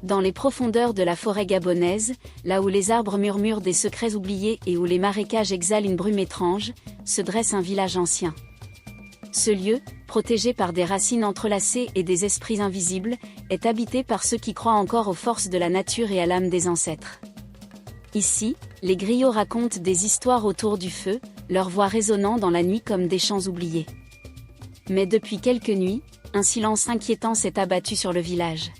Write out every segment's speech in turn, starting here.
Dans les profondeurs de la forêt gabonaise, là où les arbres murmurent des secrets oubliés et où les marécages exhalent une brume étrange, se dresse un village ancien. Ce lieu, protégé par des racines entrelacées et des esprits invisibles, est habité par ceux qui croient encore aux forces de la nature et à l'âme des ancêtres. Ici, les griots racontent des histoires autour du feu, leur voix résonnant dans la nuit comme des chants oubliés. Mais depuis quelques nuits, un silence inquiétant s'est abattu sur le village.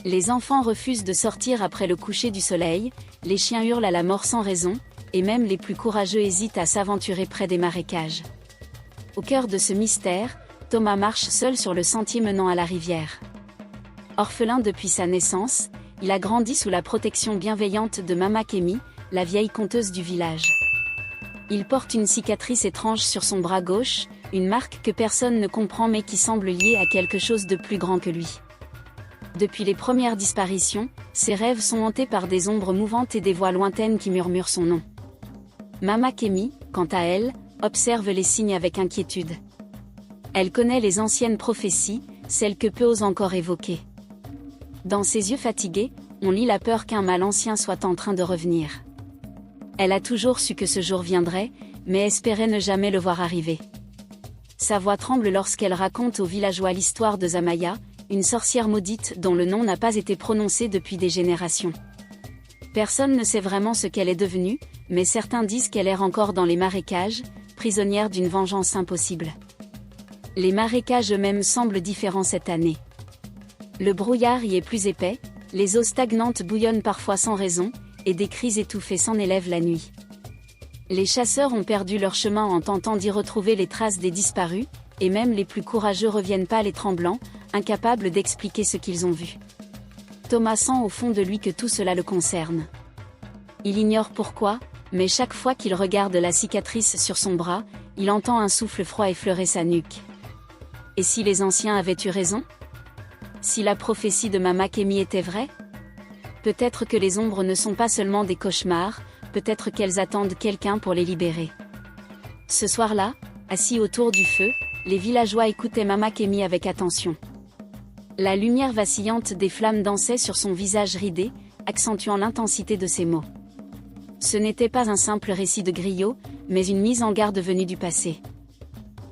Les enfants refusent de sortir après le coucher du soleil, les chiens hurlent à la mort sans raison, et même les plus courageux hésitent à s'aventurer près des marécages. Au cœur de ce mystère, Thomas marche seul sur le sentier menant à la rivière. Orphelin depuis sa naissance, il a grandi sous la protection bienveillante de Mama Kémi, la vieille conteuse du village. Il porte une cicatrice étrange sur son bras gauche, une marque que personne ne comprend mais qui semble liée à quelque chose de plus grand que lui. Depuis les premières disparitions, ses rêves sont hantés par des ombres mouvantes et des voix lointaines qui murmurent son nom. Mama Kémi, quant à elle, observe les signes avec inquiétude. Elle connaît les anciennes prophéties, celles que peu osent encore évoquer. Dans ses yeux fatigués, on lit la peur qu'un mal ancien soit en train de revenir. Elle a toujours su que ce jour viendrait, mais espérait ne jamais le voir arriver. Sa voix tremble lorsqu'elle raconte aux villageois l'histoire de Zamaya, une sorcière maudite dont le nom n'a pas été prononcé depuis des générations. Personne ne sait vraiment ce qu'elle est devenue, mais certains disent qu'elle erre encore dans les marécages, prisonnière d'une vengeance impossible. Les marécages eux-mêmes semblent différents cette année. Le brouillard y est plus épais, les eaux stagnantes bouillonnent parfois sans raison, et des cris étouffés s'en élèvent la nuit. Les chasseurs ont perdu leur chemin en tentant d'y retrouver les traces des disparus, et même les plus courageux reviennent pâles et tremblants, incapables d'expliquer ce qu'ils ont vu. Thomas sent au fond de lui que tout cela le concerne. Il ignore pourquoi, mais chaque fois qu'il regarde la cicatrice sur son bras, il entend un souffle froid effleurer sa nuque. Et si les anciens avaient eu raison? Si la prophétie de Mama Kémi était vraie? Peut-être que les ombres ne sont pas seulement des cauchemars, peut-être qu'elles attendent quelqu'un pour les libérer. Ce soir-là, assis autour du feu, les villageois écoutaient Mama Kémi avec attention. La lumière vacillante des flammes dansait sur son visage ridé, accentuant l'intensité de ses mots. Ce n'était pas un simple récit de griot, mais une mise en garde venue du passé.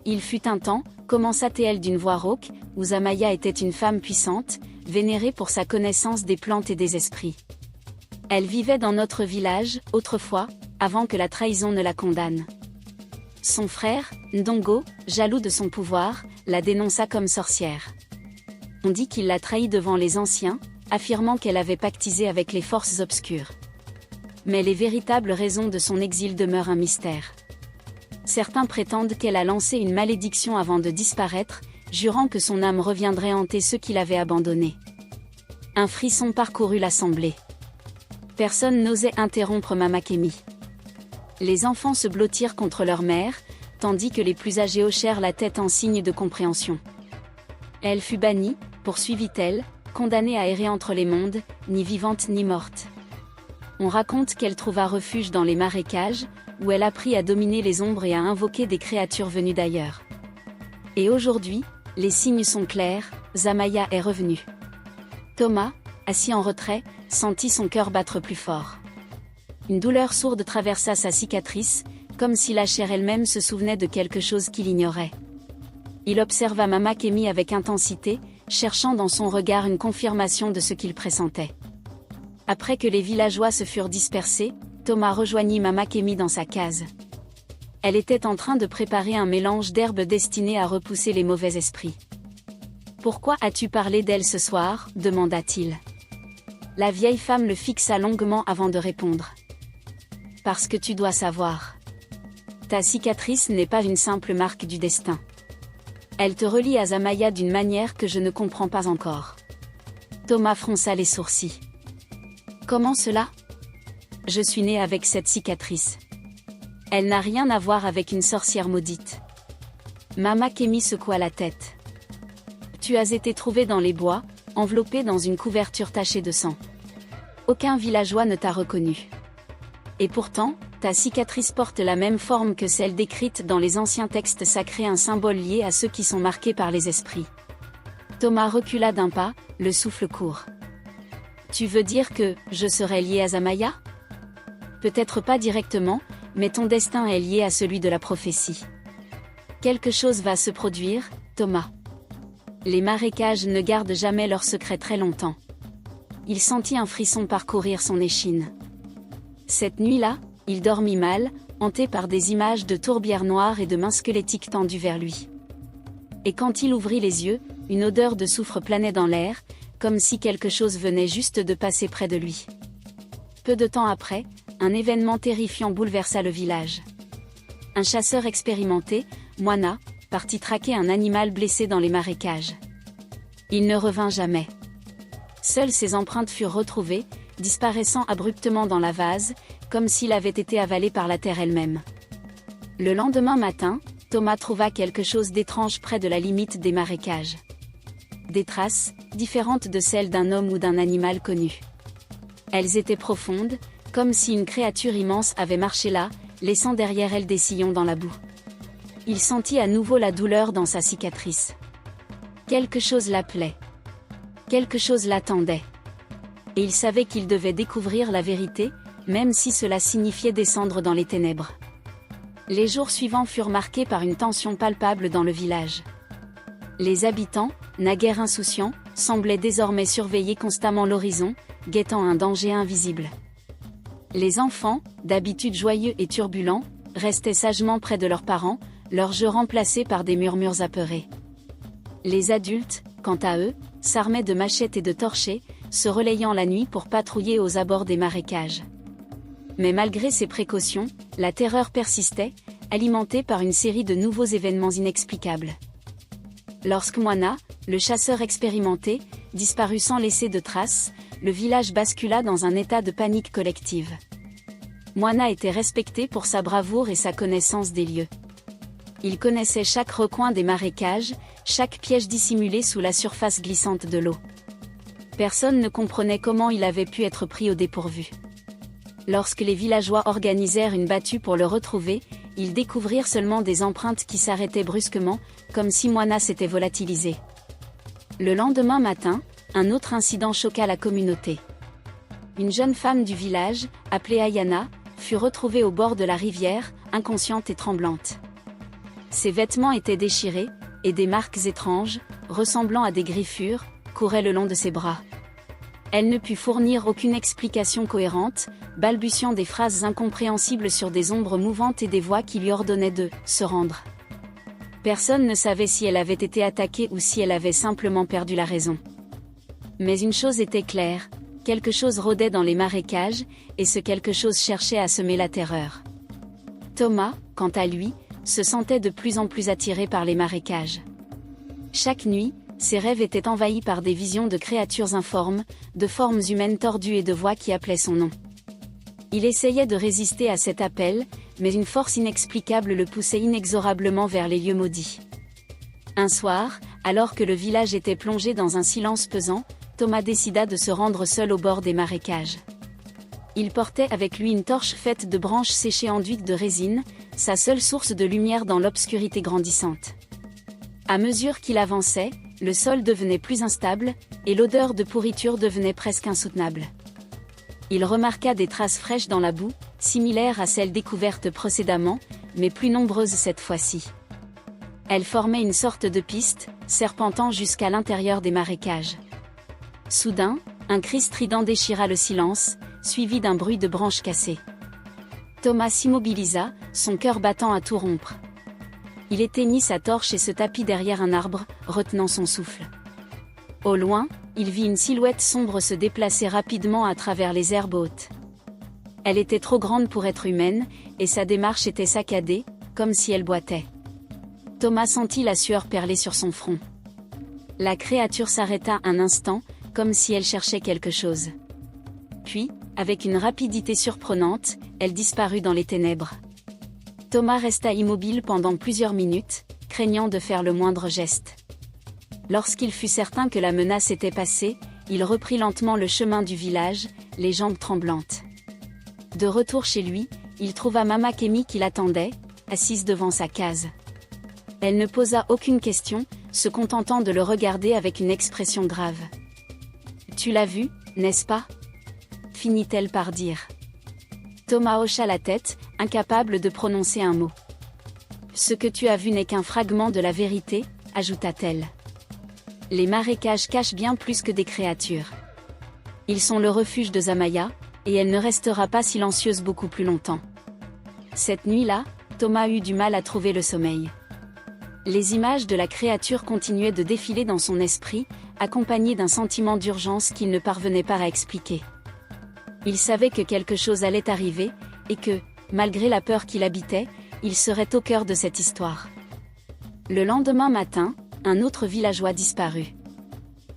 Il fut un temps, commença-t-elle d'une voix rauque, où Zamaya était une femme puissante, vénérée pour sa connaissance des plantes et des esprits. Elle vivait dans notre village, autrefois, avant que la trahison ne la condamne. Son frère, Ndongo, jaloux de son pouvoir, la dénonça comme sorcière. On dit qu'il l'a trahie devant les anciens, affirmant qu'elle avait pactisé avec les forces obscures. Mais les véritables raisons de son exil demeurent un mystère. Certains prétendent qu'elle a lancé une malédiction avant de disparaître, jurant que son âme reviendrait hanter ceux qui l'avaient abandonnée. Un frisson parcourut l'assemblée. Personne n'osait interrompre Mama Kémi. Les enfants se blottirent contre leur mère, tandis que les plus âgés hochèrent la tête en signe de compréhension. Elle fut bannie, poursuivit-elle, condamnée à errer entre les mondes, ni vivante ni morte. On raconte qu'elle trouva refuge dans les marécages, où elle apprit à dominer les ombres et à invoquer des créatures venues d'ailleurs. Et aujourd'hui, les signes sont clairs, Zamaya est revenue. Thomas, assis en retrait, sentit son cœur battre plus fort. Une douleur sourde traversa sa cicatrice, comme si la chair elle-même se souvenait de quelque chose qu'il ignorait. Il observa Mama Kémi avec intensité, cherchant dans son regard une confirmation de ce qu'il pressentait. Après que les villageois se furent dispersés, Thomas rejoignit Mama Kémi dans sa case. Elle était en train de préparer un mélange d'herbes destiné à repousser les mauvais esprits. « Pourquoi as-tu parlé d'elle ce soir ?» demanda-t-il. La vieille femme le fixa longuement avant de répondre. « Parce que tu dois savoir. Ta cicatrice n'est pas une simple marque du destin. Elle te relie à Zamaya d'une manière que je ne comprends pas encore. » Thomas fronça les sourcils. « Comment cela ? Je suis né avec cette cicatrice. Elle n'a rien à voir avec une sorcière maudite. » Mama Kémi secoua la tête. « Tu as été trouvé dans les bois, enveloppé dans une couverture tachée de sang. Aucun villageois ne t'a reconnu. Et pourtant, ta cicatrice porte la même forme que celle décrite dans les anciens textes sacrés, un symbole lié à ceux qui sont marqués par les esprits. » Thomas recula d'un pas, le souffle court. Tu veux dire que je serais lié à Zamaya? Peut-être pas directement, mais ton destin est lié à celui de la prophétie. Quelque chose va se produire, Thomas. Les marécages ne gardent jamais leur secret très longtemps. Il sentit un frisson parcourir son échine. Cette nuit-là, il dormit mal, hanté par des images de tourbières noires et de mains squelettiques tendues vers lui. Et quand il ouvrit les yeux, une odeur de soufre planait dans l'air, comme si quelque chose venait juste de passer près de lui. Peu de temps après, un événement terrifiant bouleversa le village. Un chasseur expérimenté, Moana, partit traquer un animal blessé dans les marécages. Il ne revint jamais. Seules ses empreintes furent retrouvées, disparaissant abruptement dans la vase, comme s'il avait été avalé par la terre elle-même. Le lendemain matin, Thomas trouva quelque chose d'étrange près de la limite des marécages. Des traces, différentes de celles d'un homme ou d'un animal connu. Elles étaient profondes, comme si une créature immense avait marché là, laissant derrière elle des sillons dans la boue. Il sentit à nouveau la douleur dans sa cicatrice. Quelque chose l'appelait. Quelque chose l'attendait. Et il savait qu'il devait découvrir la vérité, même si cela signifiait descendre dans les ténèbres. Les jours suivants furent marqués par une tension palpable dans le village. Les habitants, naguère insouciants, semblaient désormais surveiller constamment l'horizon, guettant un danger invisible. Les enfants, d'habitude joyeux et turbulents, restaient sagement près de leurs parents, leurs jeux remplacés par des murmures apeurés. Les adultes, quant à eux, s'armaient de machettes et de torchets, se relayant la nuit pour patrouiller aux abords des marécages. Mais malgré ces précautions, la terreur persistait, alimentée par une série de nouveaux événements inexplicables. Lorsque Moana, le chasseur expérimenté, disparut sans laisser de traces, le village bascula dans un état de panique collective. Moana était respecté pour sa bravoure et sa connaissance des lieux. Il connaissait chaque recoin des marécages, chaque piège dissimulé sous la surface glissante de l'eau. Personne ne comprenait comment il avait pu être pris au dépourvu. Lorsque les villageois organisèrent une battue pour le retrouver, ils découvrirent seulement des empreintes qui s'arrêtaient brusquement, comme si Moana s'était volatilisé. Le lendemain matin, un autre incident choqua la communauté. Une jeune femme du village, appelée Ayana, fut retrouvée au bord de la rivière, inconsciente et tremblante. Ses vêtements étaient déchirés, et des marques étranges, ressemblant à des griffures, couraient le long de ses bras. Elle ne put fournir aucune explication cohérente, balbutiant des phrases incompréhensibles sur des ombres mouvantes et des voix qui lui ordonnaient de se rendre. Personne ne savait si elle avait été attaquée ou si elle avait simplement perdu la raison. Mais une chose était claire, quelque chose rôdait dans les marécages, et ce quelque chose cherchait à semer la terreur. Thomas, quant à lui, se sentait de plus en plus attiré par les marécages. Chaque nuit, ses rêves étaient envahis par des visions de créatures informes, de formes humaines tordues et de voix qui appelaient son nom. Il essayait de résister à cet appel, mais une force inexplicable le poussait inexorablement vers les lieux maudits. Un soir, alors que le village était plongé dans un silence pesant, Thomas décida de se rendre seul au bord des marécages. Il portait avec lui une torche faite de branches séchées enduites de résine, sa seule source de lumière dans l'obscurité grandissante. À mesure qu'il avançait, le sol devenait plus instable, et l'odeur de pourriture devenait presque insoutenable. Il remarqua des traces fraîches dans la boue, similaires à celles découvertes précédemment, mais plus nombreuses cette fois-ci. Elles formaient une sorte de piste, serpentant jusqu'à l'intérieur des marécages. Soudain, un cri strident déchira le silence, suivi d'un bruit de branches cassées. Thomas s'immobilisa, son cœur battant à tout rompre. Il éteignit sa torche et se tapit derrière un arbre, retenant son souffle. Au loin, il vit une silhouette sombre se déplacer rapidement à travers les herbes hautes. Elle était trop grande pour être humaine, et sa démarche était saccadée, comme si elle boitait. Thomas sentit la sueur perler sur son front. La créature s'arrêta un instant, comme si elle cherchait quelque chose. Puis, avec une rapidité surprenante, elle disparut dans les ténèbres. Thomas resta immobile pendant plusieurs minutes, craignant de faire le moindre geste. Lorsqu'il fut certain que la menace était passée, il reprit lentement le chemin du village, les jambes tremblantes. De retour chez lui, il trouva Mama Kémi qui l'attendait, assise devant sa case. Elle ne posa aucune question, se contentant de le regarder avec une expression grave. « Tu l'as vu, n'est-ce pas? Finit-elle par dire. Thomas hocha la tête, incapable de prononcer un mot. Ce que tu as vu n'est qu'un fragment de la vérité, ajouta-t-elle. Les marécages cachent bien plus que des créatures. Ils sont le refuge de Zamaya, et elle ne restera pas silencieuse beaucoup plus longtemps. Cette nuit-là, Thomas eut du mal à trouver le sommeil. Les images de la créature continuaient de défiler dans son esprit, accompagnées d'un sentiment d'urgence qu'il ne parvenait pas à expliquer. Il savait que quelque chose allait arriver, et que, malgré la peur qui l'habitait, il serait au cœur de cette histoire. Le lendemain matin, un autre villageois disparut.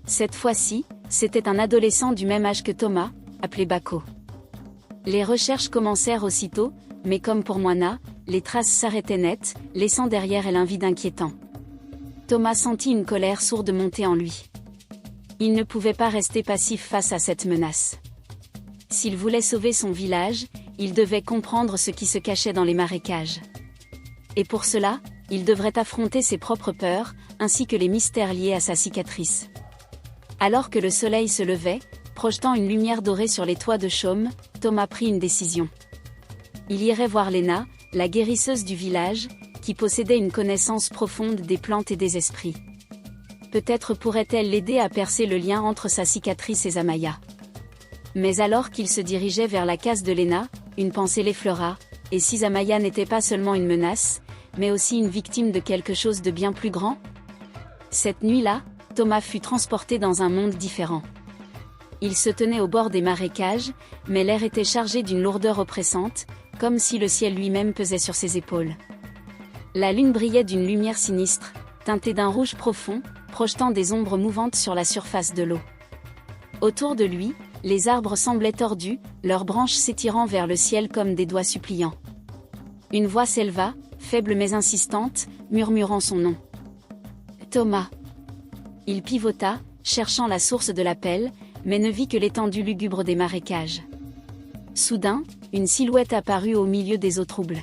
Cette fois-ci, c'était un adolescent du même âge que Thomas, appelé Bako. Les recherches commencèrent aussitôt, mais comme pour Moina, les traces s'arrêtaient net, laissant derrière elle un vide inquiétant. Thomas sentit une colère sourde monter en lui. Il ne pouvait pas rester passif face à cette menace. S'il voulait sauver son village, il devait comprendre ce qui se cachait dans les marécages. Et pour cela, il devrait affronter ses propres peurs, ainsi que les mystères liés à sa cicatrice. Alors que le soleil se levait, projetant une lumière dorée sur les toits de chaume, Thomas prit une décision. Il irait voir Lena, la guérisseuse du village, qui possédait une connaissance profonde des plantes et des esprits. Peut-être pourrait-elle l'aider à percer le lien entre sa cicatrice et Zamaya. Mais alors qu'il se dirigeait vers la case de Lena, une pensée l'effleura, et si Zamaya n'était pas seulement une menace, mais aussi une victime de quelque chose de bien plus grand? Cette nuit-là, Thomas fut transporté dans un monde différent. Il se tenait au bord des marécages, mais l'air était chargé d'une lourdeur oppressante, comme si le ciel lui-même pesait sur ses épaules. La lune brillait d'une lumière sinistre, teintée d'un rouge profond, projetant des ombres mouvantes sur la surface de l'eau. Autour de lui, les arbres semblaient tordus, leurs branches s'étirant vers le ciel comme des doigts suppliants. Une voix s'éleva, faible mais insistante, murmurant son nom. Thomas. Il pivota, cherchant la source de l'appel, mais ne vit que l'étendue lugubre des marécages. Soudain, une silhouette apparut au milieu des eaux troubles.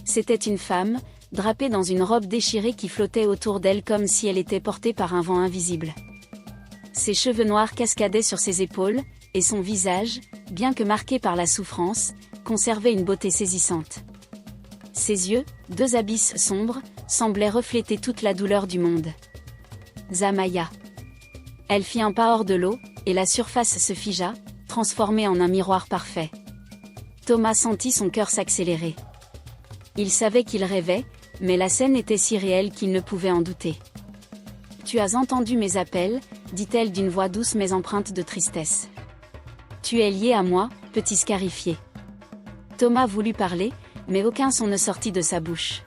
C'était une femme, drapée dans une robe déchirée qui flottait autour d'elle comme si elle était portée par un vent invisible. Ses cheveux noirs cascadaient sur ses épaules, et son visage, bien que marqué par la souffrance, conservait une beauté saisissante. Ses yeux, deux abysses sombres, semblaient refléter toute la douleur du monde. Zamaya. Elle fit un pas hors de l'eau, et la surface se figea, transformée en un miroir parfait. Thomas sentit son cœur s'accélérer. Il savait qu'il rêvait, mais la scène était si réelle qu'il ne pouvait en douter. « Tu as entendu mes appels » dit-elle d'une voix douce mais empreinte de tristesse. « Tu es lié à moi, petit scarifié. » Thomas voulut parler, mais aucun son ne sortit de sa bouche.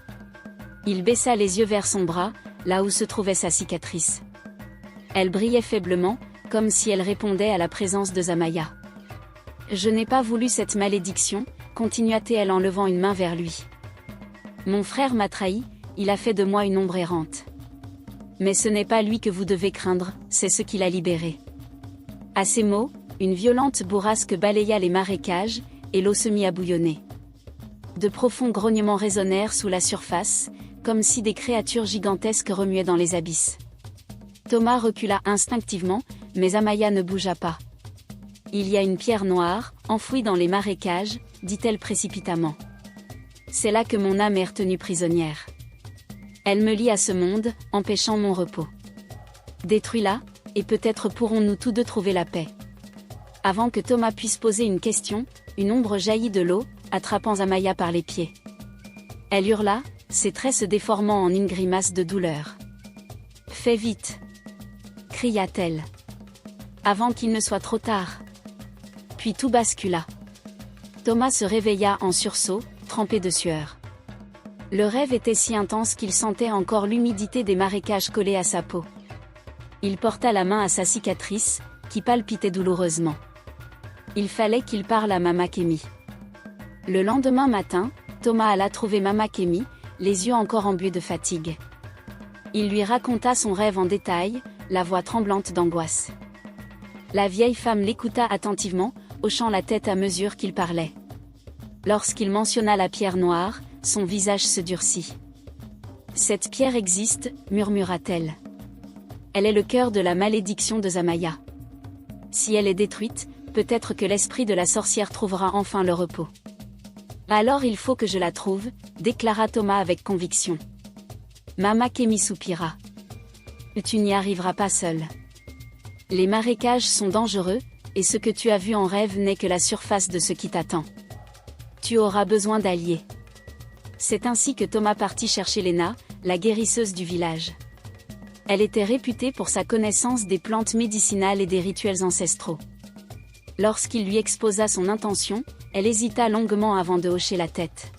Il baissa les yeux vers son bras, là où se trouvait sa cicatrice. Elle brillait faiblement, comme si elle répondait à la présence de Zamaya. « Je n'ai pas voulu cette malédiction », continua-t-elle en levant une main vers lui. « Mon frère m'a trahi, il a fait de moi une ombre errante. Mais ce n'est pas lui que vous devez craindre, c'est ce qui l'a libéré. » À ces mots, une violente bourrasque balaya les marécages, et l'eau se mit à bouillonner. De profonds grognements résonnèrent sous la surface, comme si des créatures gigantesques remuaient dans les abysses. Thomas recula instinctivement, mais Zamaya ne bougea pas. « Il y a une pierre noire, enfouie dans les marécages, » dit-elle précipitamment. « C'est là que mon âme est retenue prisonnière. Elle me lie à ce monde, empêchant mon repos. Détruis-la, et peut-être pourrons-nous tous deux trouver la paix. » Avant que Thomas puisse poser une question, une ombre jaillit de l'eau, attrapant Zamaya par les pieds. Elle hurla, ses traits se déformant en une grimace de douleur. « Fais vite !» cria-t-elle. « Avant qu'il ne soit trop tard. » Puis tout bascula. Thomas se réveilla en sursaut, trempé de sueur. Le rêve était si intense qu'il sentait encore l'humidité des marécages collés à sa peau. Il porta la main à sa cicatrice, qui palpitait douloureusement. Il fallait qu'il parle à Mama Kemi. Le lendemain matin, Thomas alla trouver Mama Kemi, les yeux encore embués de fatigue. Il lui raconta son rêve en détail, la voix tremblante d'angoisse. La vieille femme l'écouta attentivement, hochant la tête à mesure qu'il parlait. Lorsqu'il mentionna la pierre noire, son visage se durcit. « Cette pierre existe, » murmura-t-elle. « Elle est le cœur de la malédiction de Zamaya. Si elle est détruite, peut-être que l'esprit de la sorcière trouvera enfin le repos. Alors il faut que je la trouve, déclara Thomas avec conviction. Mama Kemi soupira. Tu n'y arriveras pas seul. Les marécages sont dangereux, et ce que tu as vu en rêve n'est que la surface de ce qui t'attend. Tu auras besoin d'alliés. C'est ainsi que Thomas partit chercher Lena, la guérisseuse du village. Elle était réputée pour sa connaissance des plantes médicinales et des rituels ancestraux. Lorsqu'il lui exposa son intention, elle hésita longuement avant de hocher la tête.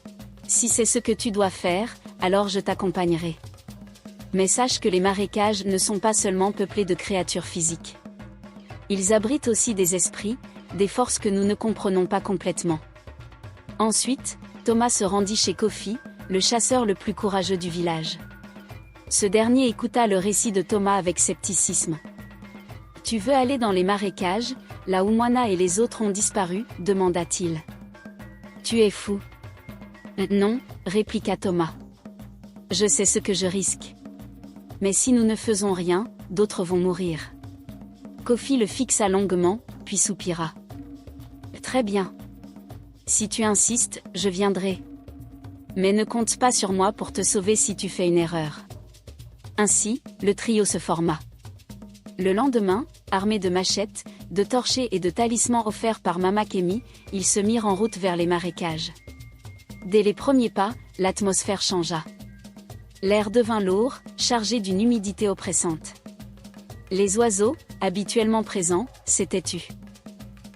« Si c'est ce que tu dois faire, alors je t'accompagnerai. Mais sache que les marécages ne sont pas seulement peuplés de créatures physiques. Ils abritent aussi des esprits, des forces que nous ne comprenons pas complètement. » Ensuite, Thomas se rendit chez Kofi, le chasseur le plus courageux du village. Ce dernier écouta le récit de Thomas avec scepticisme. « Tu veux aller dans les marécages, là où Moana et les autres ont disparu ?» demanda-t-il. « Tu es fou. » « Non, » répliqua Thomas. « Je sais ce que je risque. Mais si nous ne faisons rien, d'autres vont mourir. » Kofi le fixa longuement, puis soupira. « Très bien. Si tu insistes, je viendrai. Mais ne compte pas sur moi pour te sauver si tu fais une erreur. » Ainsi, le trio se forma. Le lendemain, armés de machettes, de torchets et de talismans offerts par Mama Kemi, ils se mirent en route vers les marécages. Dès les premiers pas, l'atmosphère changea. L'air devint lourd, chargé d'une humidité oppressante. Les oiseaux, habituellement présents, s'étaient tus.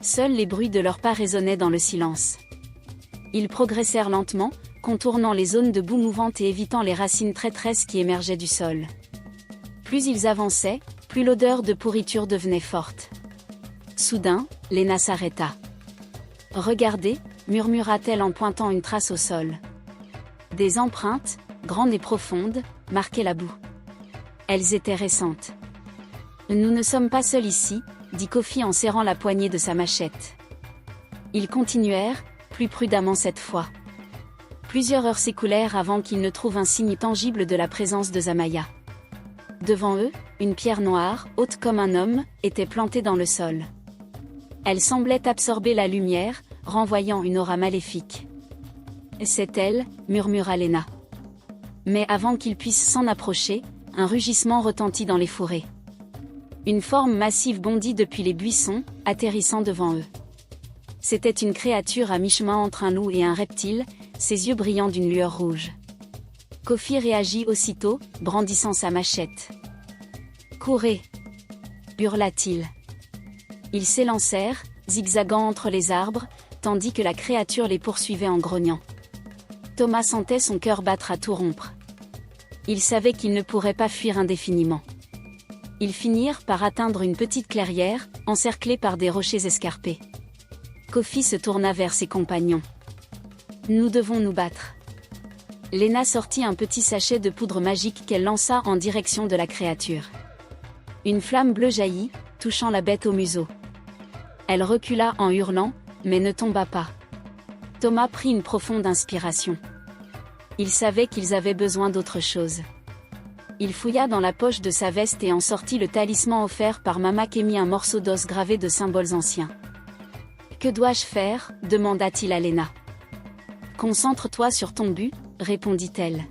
Seuls les bruits de leurs pas résonnaient dans le silence. Ils progressèrent lentement, contournant les zones de boue mouvante et évitant les racines traîtresses qui émergeaient du sol. Plus ils avançaient, plus l'odeur de pourriture devenait forte. Soudain, Lena s'arrêta. « Regardez » murmura-t-elle en pointant une trace au sol. Des empreintes, grandes et profondes, marquaient la boue. Elles étaient récentes. « Nous ne sommes pas seuls ici », dit Kofi en serrant la poignée de sa machette. Ils continuèrent, plus prudemment cette fois. Plusieurs heures s'écoulèrent avant qu'ils ne trouvent un signe tangible de la présence de Zamaya. Devant eux, une pierre noire, haute comme un homme, était plantée dans le sol. Elle semblait absorber la lumière, renvoyant une aura maléfique. « C'est elle », murmura Lena. Mais avant qu'ils puissent s'en approcher, un rugissement retentit dans les fourrés. Une forme massive bondit depuis les buissons, atterrissant devant eux. C'était une créature à mi-chemin entre un loup et un reptile, ses yeux brillant d'une lueur rouge. Kofi réagit aussitôt, brandissant sa machette. « Courez !» hurla-t-il. Ils s'élancèrent, zigzagant entre les arbres, tandis que la créature les poursuivait en grognant. Thomas sentait son cœur battre à tout rompre. Il savait qu'il ne pourrait pas fuir indéfiniment. Ils finirent par atteindre une petite clairière, encerclée par des rochers escarpés. Kofi se tourna vers ses compagnons. « Nous devons nous battre. » Lena sortit un petit sachet de poudre magique qu'elle lança en direction de la créature. Une flamme bleue jaillit, touchant la bête au museau. Elle recula en hurlant, mais ne tomba pas. Thomas prit une profonde inspiration. Il savait qu'ils avaient besoin d'autre chose. Il fouilla dans la poche de sa veste et en sortit le talisman offert par Mama Kemi, un morceau d'os gravé de symboles anciens. « Que dois-je faire » demanda-t-il à Lena. « Concentre-toi sur ton but » répondit-elle.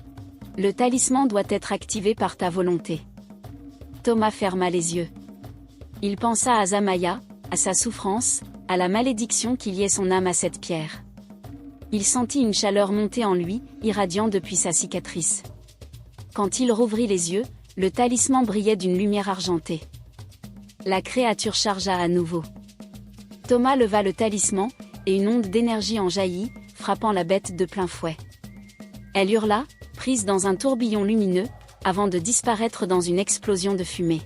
« Le talisman doit être activé par ta volonté. » Thomas ferma les yeux. Il pensa à Zamaya, à sa souffrance, à la malédiction qui liait son âme à cette pierre. Il sentit une chaleur monter en lui, irradiant depuis sa cicatrice. Quand il rouvrit les yeux, le talisman brillait d'une lumière argentée. La créature chargea à nouveau. Thomas leva le talisman, et une onde d'énergie en jaillit, frappant la bête de plein fouet. Elle hurla, prise dans un tourbillon lumineux, avant de disparaître dans une explosion de fumée.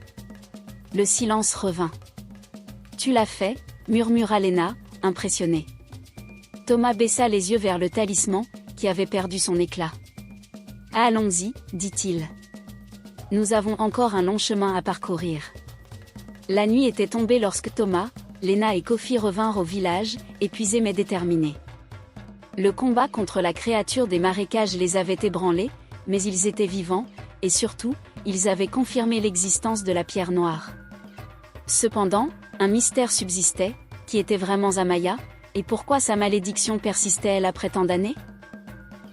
Le silence revint. « Tu l'as fait » murmura Lena, impressionnée. Thomas baissa les yeux vers le talisman, qui avait perdu son éclat. « Allons-y » dit-il. « Nous avons encore un long chemin à parcourir. » La nuit était tombée lorsque Thomas, Lena et Kofi revinrent au village, épuisés mais déterminés. Le combat contre la créature des marécages les avait ébranlés, mais ils étaient vivants, et surtout, ils avaient confirmé l'existence de la pierre noire. Cependant, un mystère subsistait, qui était vraiment Zamaya, et pourquoi sa malédiction persistait-elle après tant d'années?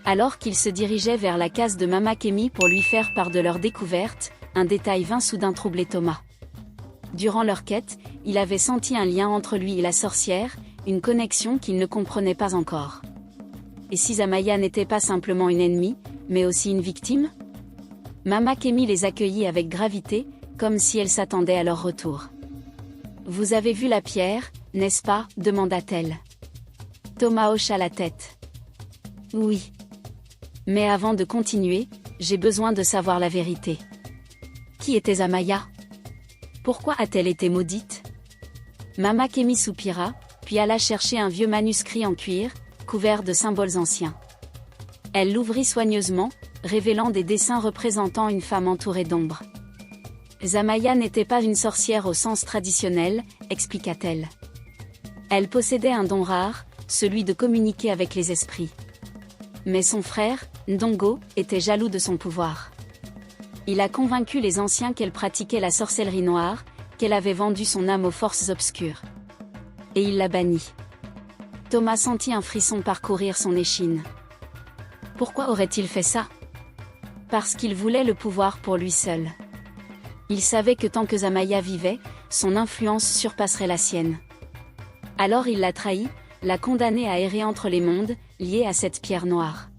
Alors qu'ils se dirigeaient vers la case de Mama Kemi pour lui faire part de leur découverte, un détail vint soudain troubler Thomas. Durant leur quête, il avait senti un lien entre lui et la sorcière, une connexion qu'il ne comprenait pas encore. Et si Zamaya n'était pas simplement une ennemie, mais aussi une victime? Mama Kemi les accueillit avec gravité, comme si elle s'attendait à leur retour. « Vous avez vu la pierre, n'est-ce pas » demanda-t-elle. Thomas hocha la tête. « Oui. Mais avant de continuer, j'ai besoin de savoir la vérité. Qui était Zamaya? Pourquoi a-t-elle été maudite ?» Mama Kemi soupira, puis alla chercher un vieux manuscrit en cuir, couvert de symboles anciens. Elle l'ouvrit soigneusement, révélant des dessins représentant une femme entourée d'ombre. Zamaya n'était pas une sorcière au sens traditionnel, expliqua-t-elle. Elle possédait un don rare, celui de communiquer avec les esprits. Mais son frère, Ndongo, était jaloux de son pouvoir. Il a convaincu les anciens qu'elle pratiquait la sorcellerie noire, qu'elle avait vendu son âme aux forces obscures. Et il l'a bannie. Thomas sentit un frisson parcourir son échine. Pourquoi aurait-il fait ça? Parce qu'il voulait le pouvoir pour lui seul. Il savait que tant que Zamaya vivait, son influence surpasserait la sienne. Alors il l'a trahi, l'a condamné à errer entre les mondes, lié à cette pierre noire.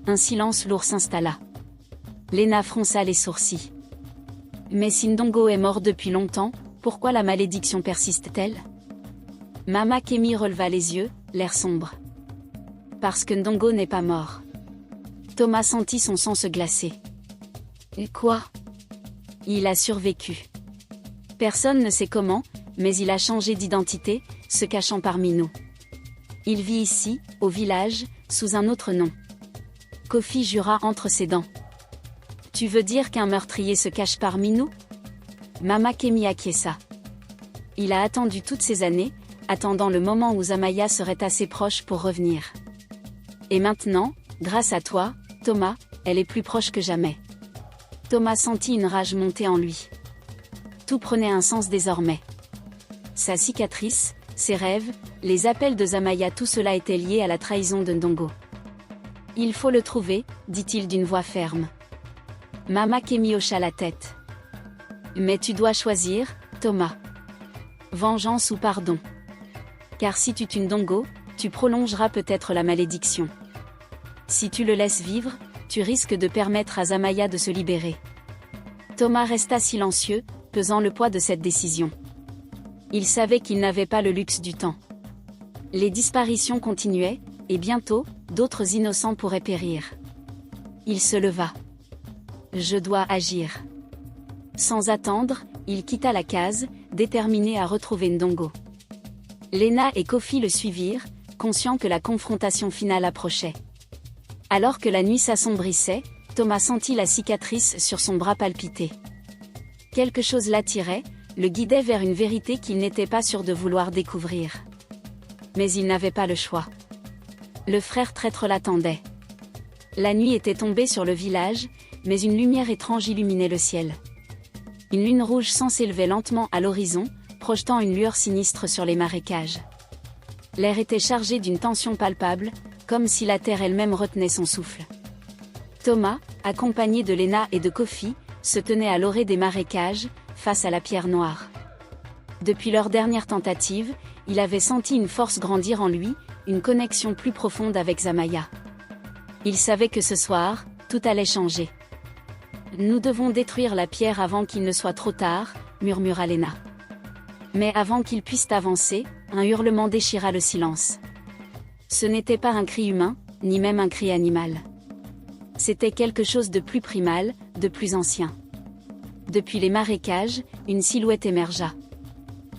Un silence lourd s'installa. Lena fronça les sourcils. Mais si Ndongo est mort depuis longtemps, pourquoi la malédiction persiste-t-elle? Mama Kemi releva les yeux, l'air sombre. Parce que Ndongo n'est pas mort. Thomas sentit son sang se glacer. Et quoi? Il a survécu. Personne ne sait comment, mais il a changé d'identité, se cachant parmi nous. Il vit ici, au village, sous un autre nom. Kofi jura entre ses dents. Tu veux dire qu'un meurtrier se cache parmi nous? Mama Kemi acquiesça. Il a attendu toutes ces années, attendant le moment où Zamaya serait assez proche pour revenir. Et maintenant, grâce à toi, Thomas, elle est plus proche que jamais. Thomas sentit une rage monter en lui. Tout prenait un sens désormais. Sa cicatrice, ses rêves, les appels de Zamaya, tout cela était lié à la trahison de Ndongo. Il faut le trouver, dit-il d'une voix ferme. Mama Kemi hocha la tête. Mais tu dois choisir, Thomas. Vengeance ou pardon. Car si tu tues Ndongo, tu prolongeras peut-être la malédiction. Si tu le laisses vivre, tu risques de permettre à Zamaya de se libérer. Thomas resta silencieux, pesant le poids de cette décision. Il savait qu'il n'avait pas le luxe du temps. Les disparitions continuaient, et bientôt, d'autres innocents pourraient périr. Il se leva. Je dois agir. Sans attendre, il quitta la case, déterminé à retrouver Ndongo. Lena et Kofi le suivirent, conscients que la confrontation finale approchait. Alors que la nuit s'assombrissait, Thomas sentit la cicatrice sur son bras palpiter. Quelque chose l'attirait, le guidait vers une vérité qu'il n'était pas sûr de vouloir découvrir. Mais il n'avait pas le choix. Le frère traître l'attendait. La nuit était tombée sur le village, mais une lumière étrange illuminait le ciel. Une lune rouge sans s'élevait lentement à l'horizon, projetant une lueur sinistre sur les marécages. L'air était chargé d'une tension palpable, comme si la terre elle-même retenait son souffle. Thomas, accompagné de Lena et de Kofi, se tenait à l'orée des marécages, face à la pierre noire. Depuis leur dernière tentative, il avait senti une force grandir en lui, une connexion plus profonde avec Zamaya. Il savait que ce soir, tout allait changer. « Nous devons détruire la pierre avant qu'il ne soit trop tard », murmura Lena. Mais avant qu'ils puissent avancer, un hurlement déchira le silence. Ce n'était pas un cri humain, ni même un cri animal. C'était quelque chose de plus primal, de plus ancien. Depuis les marécages, une silhouette émergea.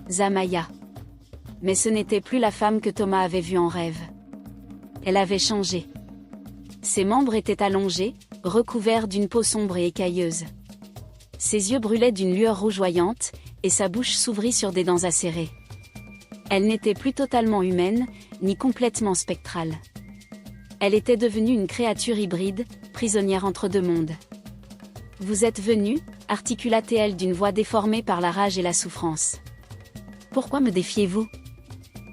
Zamaya. Mais ce n'était plus la femme que Thomas avait vue en rêve. Elle avait changé. Ses membres étaient allongés, recouverts d'une peau sombre et écailleuse. Ses yeux brûlaient d'une lueur rougeoyante, et sa bouche s'ouvrit sur des dents acérées. Elle n'était plus totalement humaine, ni complètement spectrale. Elle était devenue une créature hybride, prisonnière entre deux mondes. « Vous êtes venu, articula-t-elle d'une voix déformée par la rage et la souffrance. Pourquoi me défiez-vous?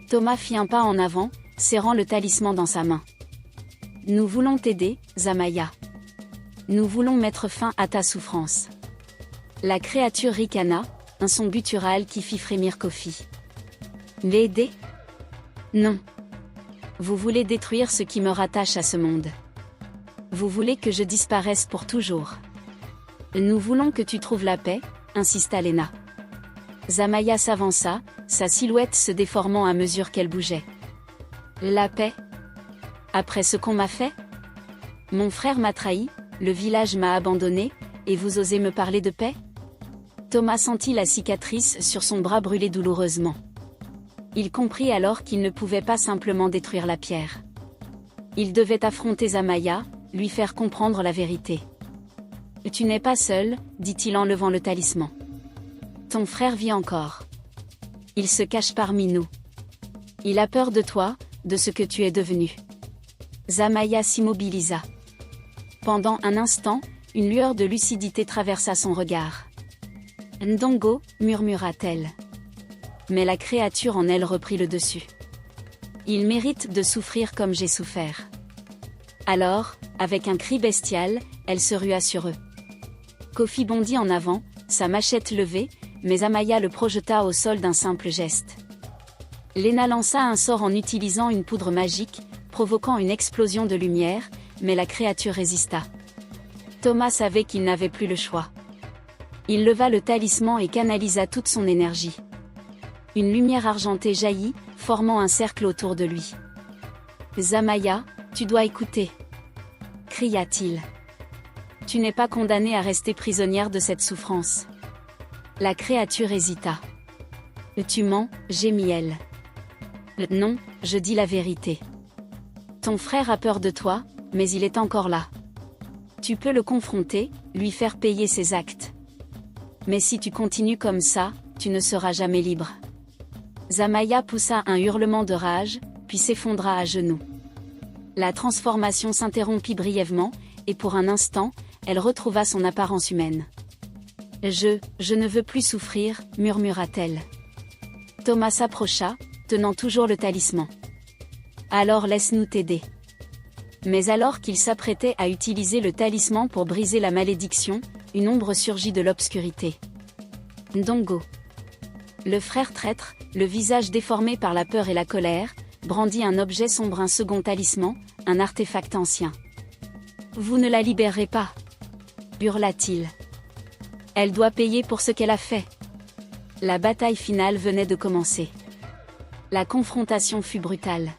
Thomas fit un pas en avant, serrant le talisman dans sa main. Nous voulons t'aider, Zamaya. Nous voulons mettre fin à ta souffrance. La créature ricana, un son guttural qui fit frémir Kofi. L'aider? Non. Vous voulez détruire ce qui me rattache à ce monde. Vous voulez que je disparaisse pour toujours. Nous voulons que tu trouves la paix, insista Lena. Zamaya s'avança, sa silhouette se déformant à mesure qu'elle bougeait. La paix? Après ce qu'on m'a fait? Mon frère m'a trahi, le village m'a abandonné, et vous osez me parler de paix? Thomas sentit la cicatrice sur son bras brûler douloureusement. Il comprit alors qu'il ne pouvait pas simplement détruire la pierre. Il devait affronter Zamaya, lui faire comprendre la vérité. Tu n'es pas seul, dit-il en levant le talisman. Ton frère vit encore. Il se cache parmi nous. Il a peur de toi, de ce que tu es devenu. Zamaya s'immobilisa. Pendant un instant, une lueur de lucidité traversa son regard. Ndongo, murmura-t-elle. Mais la créature en elle reprit le dessus. Il mérite de souffrir comme j'ai souffert. Alors, avec un cri bestial, elle se rua sur eux. Kofi bondit en avant, sa machette levée, mais Zamaya le projeta au sol d'un simple geste. Lena lança un sort en utilisant une poudre magique, provoquant une explosion de lumière, mais la créature résista. Thomas savait qu'il n'avait plus le choix. Il leva le talisman et canalisa toute son énergie. Une lumière argentée jaillit, formant un cercle autour de lui. « Zamaya, tu dois écouter !» cria-t-il. « Tu n'es pas condamnée à rester prisonnière de cette souffrance. » La créature hésita. « Tu mens, gémit-elle. »« Non, je dis la vérité. Ton frère a peur de toi, mais il est encore là. Tu peux le confronter, lui faire payer ses actes. Mais si tu continues comme ça, tu ne seras jamais libre. » Zamaya poussa un hurlement de rage, puis s'effondra à genoux. La transformation s'interrompit brièvement, et pour un instant, elle retrouva son apparence humaine. « Je ne veux plus souffrir, murmura-t-elle. Thomas s'approcha, tenant toujours le talisman. « Alors laisse-nous t'aider. » Mais alors qu'il s'apprêtait à utiliser le talisman pour briser la malédiction, une ombre surgit de l'obscurité. Ndongo. Le frère traître, le visage déformé par la peur et la colère, brandit un objet sombre, un second talisman, un artefact ancien. « Vous ne la libérerez pas !» hurla-t-il. « Elle doit payer pour ce qu'elle a fait. » La bataille finale venait de commencer. La confrontation fut brutale.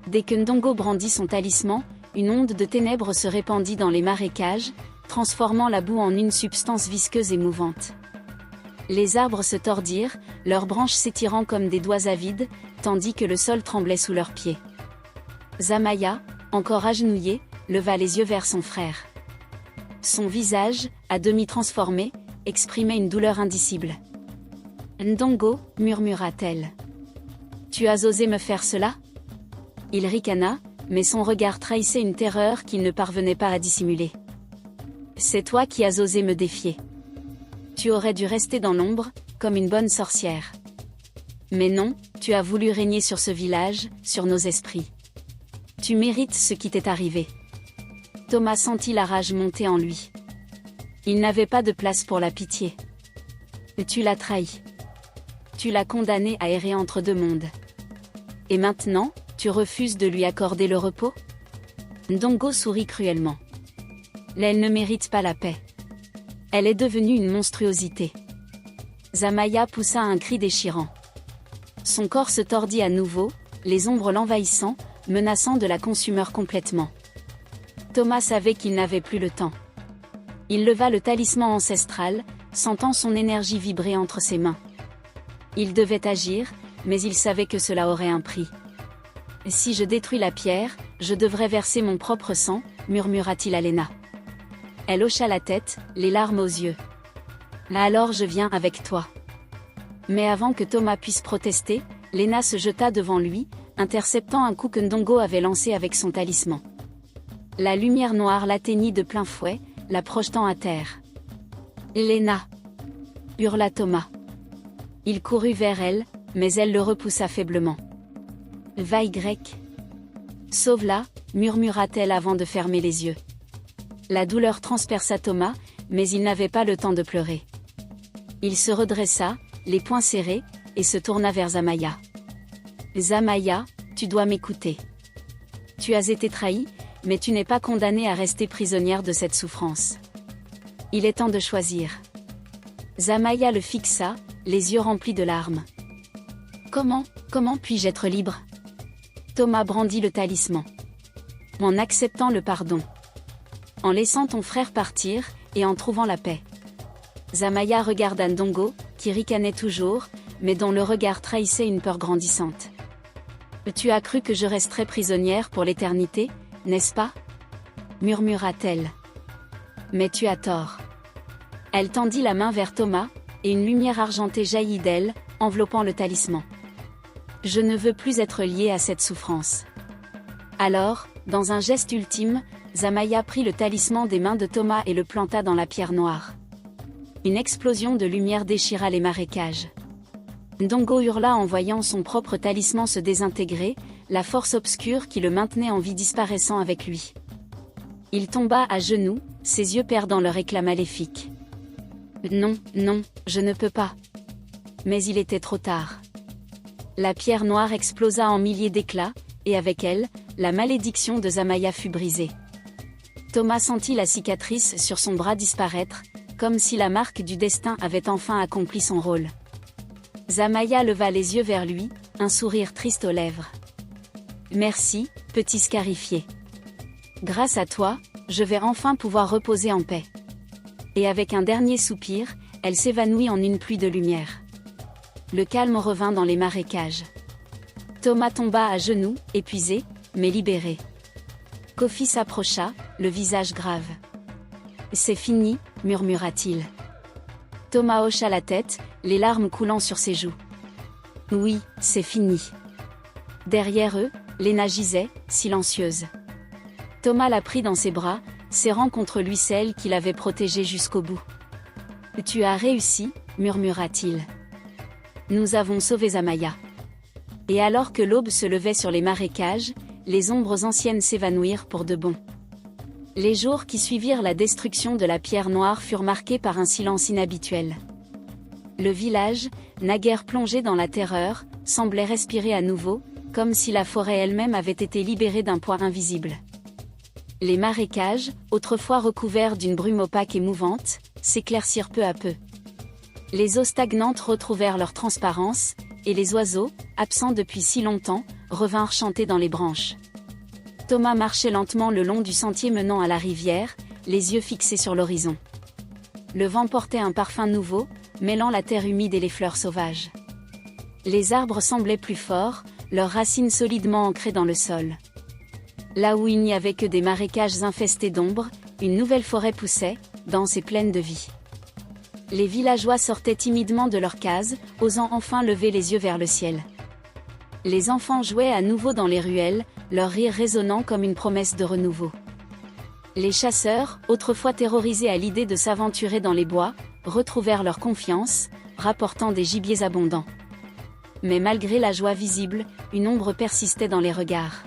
Dès que Ndongo brandit son talisman, une onde de ténèbres se répandit dans les marécages, transformant la boue en une substance visqueuse et mouvante. Les arbres se tordirent, leurs branches s'étirant comme des doigts avides, tandis que le sol tremblait sous leurs pieds. Zamaya, encore agenouillée, leva les yeux vers son frère. Son visage, à demi transformé, exprimait une douleur indicible. « Ndongo, murmura-t-elle. Tu as osé me faire cela ?» Il ricana, mais son regard trahissait une terreur qu'il ne parvenait pas à dissimuler. « C'est toi qui as osé me défier. Tu aurais dû rester dans l'ombre, comme une bonne sorcière. Mais non, tu as voulu régner sur ce village, sur nos esprits. Tu mérites ce qui t'est arrivé. » Thomas sentit la rage monter en lui. Il n'avait pas de place pour la pitié. « Tu l'as trahi. Tu l'as condamné à errer entre deux mondes. Et maintenant, tu refuses de lui accorder le repos ?» Ndongo sourit cruellement. « Elle ne mérite pas la paix. Elle est devenue une monstruosité. » Zamaya poussa un cri déchirant. Son corps se tordit à nouveau, les ombres l'envahissant, menaçant de la consumer complètement. Thomas savait qu'il n'avait plus le temps. Il leva le talisman ancestral, sentant son énergie vibrer entre ses mains. Il devait agir, mais il savait que cela aurait un prix. « Si je détruis la pierre, je devrais verser mon propre sang, » murmura-t-il à Lena. Elle hocha la tête, les larmes aux yeux. « Alors je viens avec toi. » Mais avant que Thomas puisse protester, Lena se jeta devant lui, interceptant un coup que Ndongo avait lancé avec son talisman. La lumière noire l'atteignit de plein fouet, la projetant à terre. Léna! Hurla Thomas. Il courut vers elle, mais elle le repoussa faiblement. Va Y. Sauve-la, murmura-t-elle avant de fermer les yeux. La douleur transperça Thomas, mais il n'avait pas le temps de pleurer. Il se redressa, les poings serrés, et se tourna vers Zamaya. Zamaya, tu dois m'écouter. Tu as été trahie, mais tu n'es pas condamnée à rester prisonnière de cette souffrance. Il est temps de choisir. Zamaya le fixa, les yeux remplis de larmes. Comment puis-je être libre? Thomas brandit le talisman. En acceptant le pardon. En laissant ton frère partir, et en trouvant la paix. Zamaya regarda Ndongo, qui ricanait toujours, mais dont le regard trahissait une peur grandissante. Tu as cru que je resterais prisonnière pour l'éternité, n'est-ce pas? Murmura-t-elle. Mais tu as tort. Elle tendit la main vers Thomas, et une lumière argentée jaillit d'elle, enveloppant le talisman. Je ne veux plus être liée à cette souffrance. Alors, dans un geste ultime, Zamaya prit le talisman des mains de Thomas et le planta dans la pierre noire. Une explosion de lumière déchira les marécages. Ndongo hurla en voyant son propre talisman se désintégrer, la force obscure qui le maintenait en vie disparaissant avec lui. Il tomba à genoux, ses yeux perdant leur éclat maléfique. Non, je ne peux pas. Mais il était trop tard. La pierre noire explosa en milliers d'éclats, et avec elle, la malédiction de Zamaya fut brisée. Thomas sentit la cicatrice sur son bras disparaître, comme si la marque du destin avait enfin accompli son rôle. Zamaya leva les yeux vers lui, un sourire triste aux lèvres. Merci, petit scarifié. Grâce à toi, je vais enfin pouvoir reposer en paix. Et avec un dernier soupir, elle s'évanouit en une pluie de lumière. Le calme revint dans les marécages. Thomas tomba à genoux, épuisé, mais libéré. Kofi s'approcha, le visage grave. C'est fini, murmura-t-il. Thomas hocha la tête, les larmes coulant sur ses joues. Oui, c'est fini. Derrière eux, Léna gisait, silencieuse. Thomas la prit dans ses bras, serrant contre lui celle qu'il avait protégée jusqu'au bout. Tu as réussi, murmura-t-il. Nous avons sauvé Zamaya. Et alors que l'aube se levait sur les marécages, les ombres anciennes s'évanouirent pour de bon. Les jours qui suivirent la destruction de la pierre noire furent marqués par un silence inhabituel. Le village, naguère plongé dans la terreur, semblait respirer à nouveau, comme si la forêt elle-même avait été libérée d'un poids invisible. Les marécages, autrefois recouverts d'une brume opaque et mouvante, s'éclaircirent peu à peu. Les eaux stagnantes retrouvèrent leur transparence, et les oiseaux, absents depuis si longtemps, revinrent chanter dans les branches. Thomas marchait lentement le long du sentier menant à la rivière, les yeux fixés sur l'horizon. Le vent portait un parfum nouveau, mêlant la terre humide et les fleurs sauvages. Les arbres semblaient plus forts, leurs racines solidement ancrées dans le sol. Là où il n'y avait que des marécages infestés d'ombre, une nouvelle forêt poussait, dense et pleine de vie. Les villageois sortaient timidement de leurs cases, osant enfin lever les yeux vers le ciel. Les enfants jouaient à nouveau dans les ruelles, leur rire résonnant comme une promesse de renouveau. Les chasseurs, autrefois terrorisés à l'idée de s'aventurer dans les bois, retrouvèrent leur confiance, rapportant des gibiers abondants. Mais malgré la joie visible, une ombre persistait dans les regards.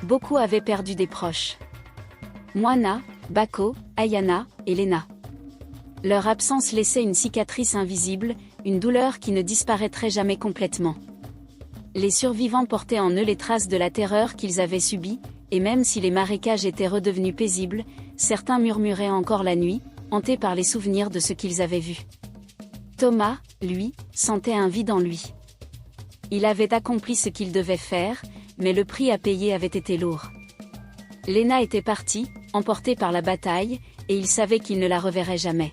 Beaucoup avaient perdu des proches. Moana, Bako, Ayana, et Léna. Leur absence laissait une cicatrice invisible, une douleur qui ne disparaîtrait jamais complètement. Les survivants portaient en eux les traces de la terreur qu'ils avaient subie, et même si les marécages étaient redevenus paisibles, certains murmuraient encore la nuit, hantés par les souvenirs de ce qu'ils avaient vu. Thomas, lui, sentait un vide en lui. Il avait accompli ce qu'il devait faire, mais le prix à payer avait été lourd. Léna était partie, emportée par la bataille, et il savait qu'il ne la reverrait jamais.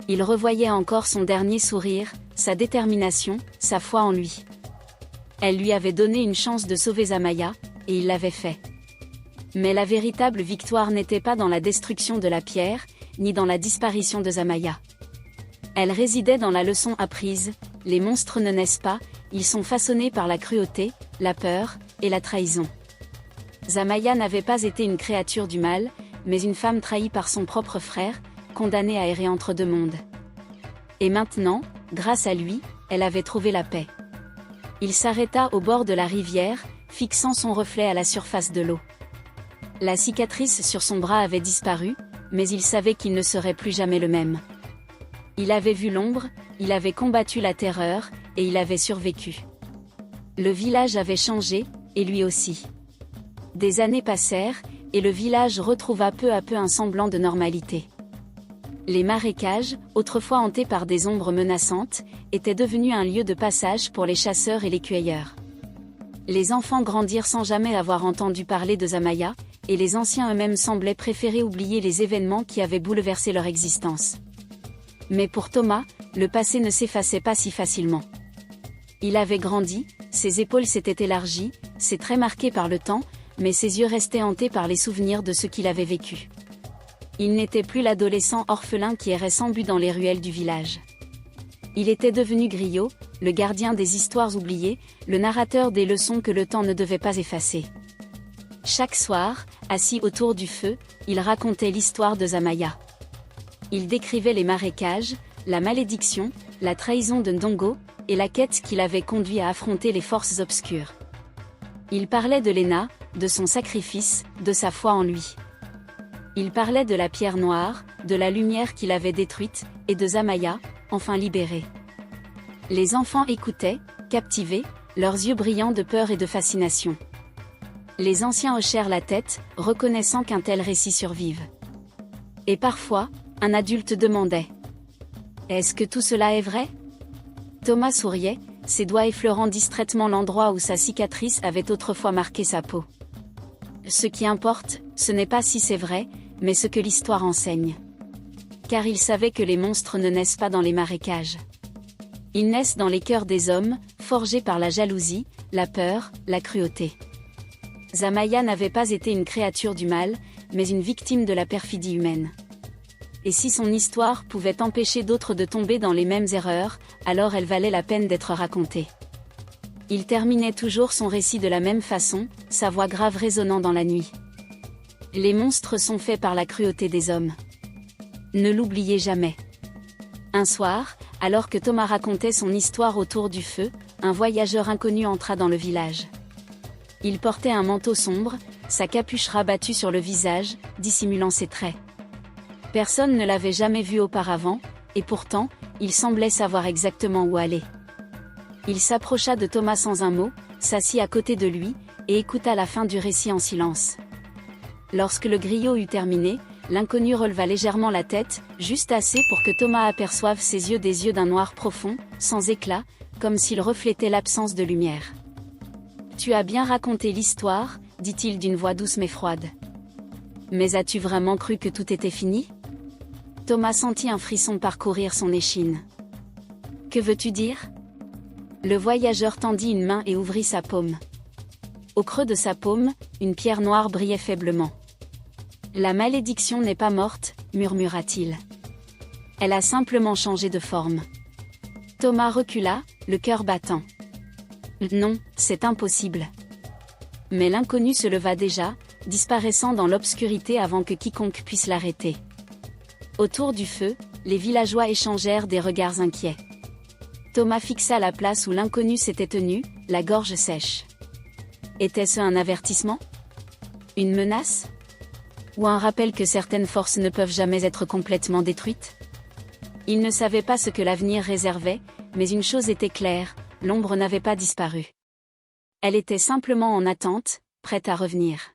Il revoyait encore son dernier sourire, sa détermination, sa foi en lui. Elle lui avait donné une chance de sauver Zamaya, et il l'avait fait. Mais la véritable victoire n'était pas dans la destruction de la pierre, ni dans la disparition de Zamaya. Elle résidait dans la leçon apprise, les monstres ne naissent pas, ils sont façonnés par la cruauté, la peur, et la trahison. Zamaya n'avait pas été une créature du mal, mais une femme trahie par son propre frère, condamnée à errer entre deux mondes. Et maintenant, grâce à lui, elle avait trouvé la paix. Il s'arrêta au bord de la rivière, fixant son reflet à la surface de l'eau. La cicatrice sur son bras avait disparu, mais il savait qu'il ne serait plus jamais le même. Il avait vu l'ombre, il avait combattu la terreur, et il avait survécu. Le village avait changé, et lui aussi. Des années passèrent, et le village retrouva peu à peu un semblant de normalité. Les marécages, autrefois hantés par des ombres menaçantes, étaient devenus un lieu de passage pour les chasseurs et les cueilleurs. Les enfants grandirent sans jamais avoir entendu parler de Zamaya, et les anciens eux-mêmes semblaient préférer oublier les événements qui avaient bouleversé leur existence. Mais pour Thomas, le passé ne s'effaçait pas si facilement. Il avait grandi, ses épaules s'étaient élargies, ses traits marqués par le temps, mais ses yeux restaient hantés par les souvenirs de ce qu'il avait vécu. Il n'était plus l'adolescent orphelin qui errait sans but dans les ruelles du village. Il était devenu griot, le gardien des histoires oubliées, le narrateur des leçons que le temps ne devait pas effacer. Chaque soir, assis autour du feu, il racontait l'histoire de Zamaya. Il décrivait les marécages, la malédiction, la trahison de Ndongo, et la quête qui l'avait conduit à affronter les forces obscures. Il parlait de Lena, de son sacrifice, de sa foi en lui. Il parlait de la pierre noire, de la lumière qui l'avait détruite, et de Zamaya, enfin libérée. Les enfants écoutaient, captivés, leurs yeux brillants de peur et de fascination. Les anciens hochèrent la tête, reconnaissant qu'un tel récit survive. Et parfois, un adulte demandait : « Est-ce que tout cela est vrai ?» Thomas souriait, ses doigts effleurant distraitement l'endroit où sa cicatrice avait autrefois marqué sa peau. Ce qui importe, ce n'est pas si c'est vrai, mais ce que l'histoire enseigne. Car il savait que les monstres ne naissent pas dans les marécages. Ils naissent dans les cœurs des hommes, forgés par la jalousie, la peur, la cruauté. Zamaya n'avait pas été une créature du mal, mais une victime de la perfidie humaine. Et si son histoire pouvait empêcher d'autres de tomber dans les mêmes erreurs, alors elle valait la peine d'être racontée. Il terminait toujours son récit de la même façon, sa voix grave résonnant dans la nuit. Les monstres sont faits par la cruauté des hommes. Ne l'oubliez jamais. Un soir, alors que Thomas racontait son histoire autour du feu, un voyageur inconnu entra dans le village. Il portait un manteau sombre, sa capuche rabattue sur le visage, dissimulant ses traits. Personne ne l'avait jamais vu auparavant, et pourtant, il semblait savoir exactement où aller. Il s'approcha de Thomas sans un mot, s'assit à côté de lui, et écouta la fin du récit en silence. Lorsque le griot eut terminé, l'inconnu releva légèrement la tête, juste assez pour que Thomas aperçoive ses yeux des yeux d'un noir profond, sans éclat, comme s'ils reflétaient l'absence de lumière. « Tu as bien raconté l'histoire, » dit-il d'une voix douce mais froide. « Mais as-tu vraiment cru que tout était fini ?» Thomas sentit un frisson parcourir son échine. « Que veux-tu dire ?» Le voyageur tendit une main et ouvrit sa paume. Au creux de sa paume, une pierre noire brillait faiblement. « La malédiction n'est pas morte, » murmura-t-il. « Elle a simplement changé de forme. » Thomas recula, le cœur battant. « Non, c'est impossible. » Mais l'inconnu se leva déjà, disparaissant dans l'obscurité avant que quiconque puisse l'arrêter. Autour du feu, les villageois échangèrent des regards inquiets. Thomas fixa la place où l'inconnu s'était tenu, la gorge sèche. Était-ce un avertissement ? Une menace ? Ou un rappel que certaines forces ne peuvent jamais être complètement détruites ? Il ne savait pas ce que l'avenir réservait, mais une chose était claire, l'ombre n'avait pas disparu. Elle était simplement en attente, prête à revenir.